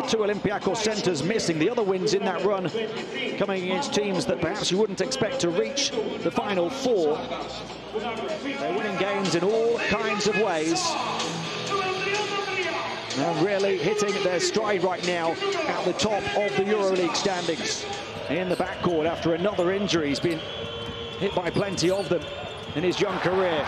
the two Olympiacos centres missing. The other wins in that run coming against teams that perhaps you wouldn't expect to reach the final four. They're winning games in all kinds of ways. And really hitting their stride right now at the top of the Euroleague standings. In the backcourt after another injury. He's been hit by plenty of them in his young career.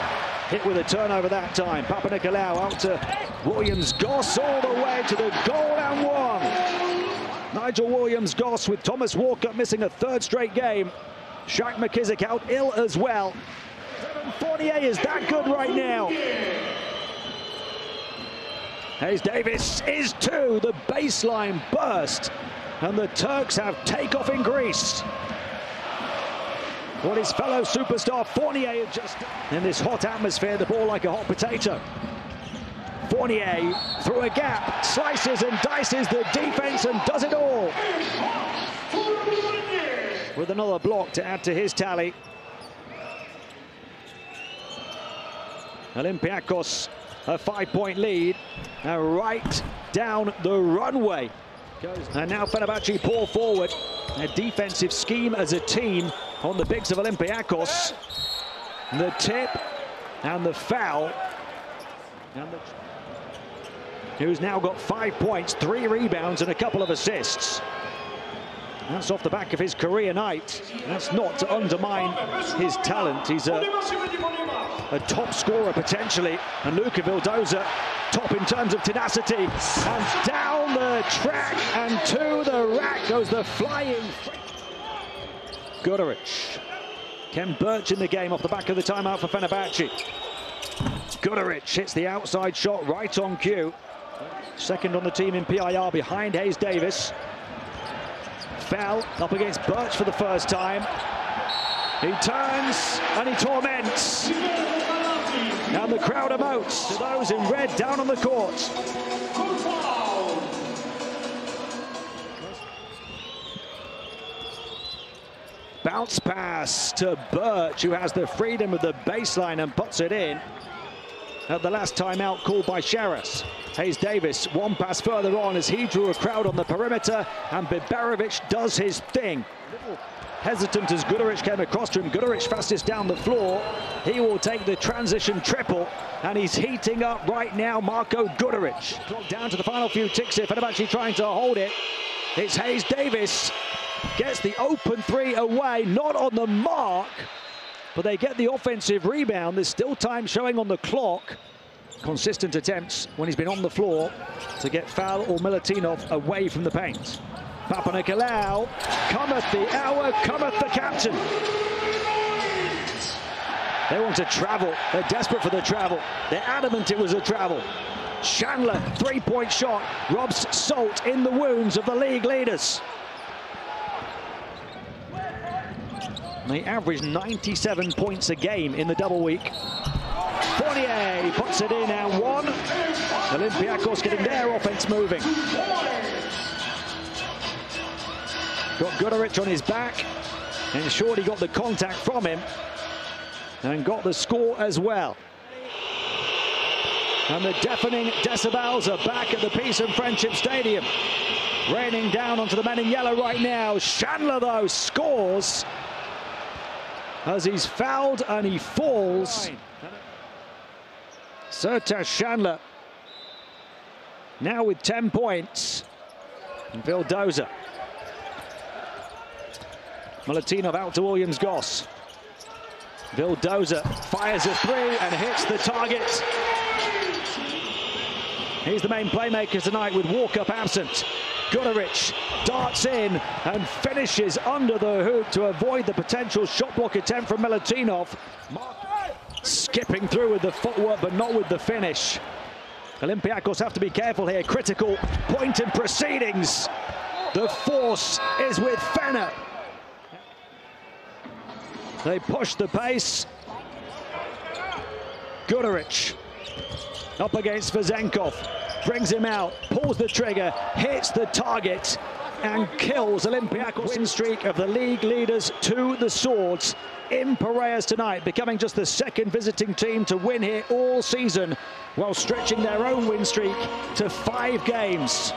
Hit with a turnover that time. Papanikolaou out to Williams-Goss all the way to the goal and one. Nigel Williams-Goss with Thomas Walker missing a third straight game. Shaq McKissick out ill as well. Fournier is that good right now. Hayes Davis is two. The baseline burst. And the Turks have takeoff in Greece. What his fellow superstar Fournier had just done. In this hot atmosphere, the ball like a hot potato. Fournier through a gap, slices and dices the defense and does it all. With another block to add to his tally. Olympiacos a 5-point lead, and right down the runway. And now Fennerbahce pour forward. A defensive scheme as a team on the bigs of Olympiacos. The tip and the foul. And who's now got 5 points, 3 rebounds and a couple of assists. That's off the back of his career night. That's not to undermine his talent. He's a top scorer potentially. And Luka Vildoza, top in terms of tenacity. And down the track and to the rack goes the flying. Guduric. Ken Birch in the game off the back of the timeout for Fenerbahce. Guduric hits the outside shot right on cue. Second on the team in PIR behind Hayes Davis. Foul up against Birch for the first time. He turns and he torments. And the crowd emotes to those in red down on the court. Bounce pass to Birch, who has the freedom of the baseline and puts it in. At the last timeout called by Sharas. Hayes Davis, one pass further on as he drew a crowd on the perimeter, and Biberovic does his thing. Hesitant as Guduric came across to him. Guduric fastest down the floor. He will take the transition triple, and he's heating up right now, Marko Guduric. Clock down to the final few ticks here. Fenerbahce trying to hold it. It's Hayes Davis. Gets the open three away, not on the mark, but they get the offensive rebound. There's still time showing on the clock. Consistent attempts when he's been on the floor to get Foul or Milutinov away from the paint. Papanikolaou, cometh the hour, cometh the captain. They want to travel. They're desperate for the travel. They're adamant it was a travel. Chandler, three-point shot, robs salt in the wounds of the league leaders. They average 97 points a game in the double week. Fournier puts it in and one. Olympiacos getting their offense moving. Got Guduric on his back. Ensured he got the contact from him. And got the score as well. And the deafening decibels are back at the Peace and Friendship Stadium. Raining down onto the men in yellow right now. Chandler, though, scores as he's fouled and he falls. Sertac Chandler now with 10 points. And Vildoza. Milutinov out to Williams-Goss. Vildoza fires a three and hits the target. He's the main playmaker tonight with Walkup absent. Guduric darts in and finishes under the hoop to avoid the potential shot block attempt from Milutinov. Skipping through with the footwork but not with the finish. Olympiacos have to be careful here. Critical point in proceedings. The force is with Fenner. They push the pace. Guduric up against Vezenkov. Brings him out, pulls the trigger, hits the target, and kills Olympiacos' win streak of the league leaders to the swords in Piraeus tonight, becoming just the second visiting team to win here all season, while stretching their own win streak to 5 games.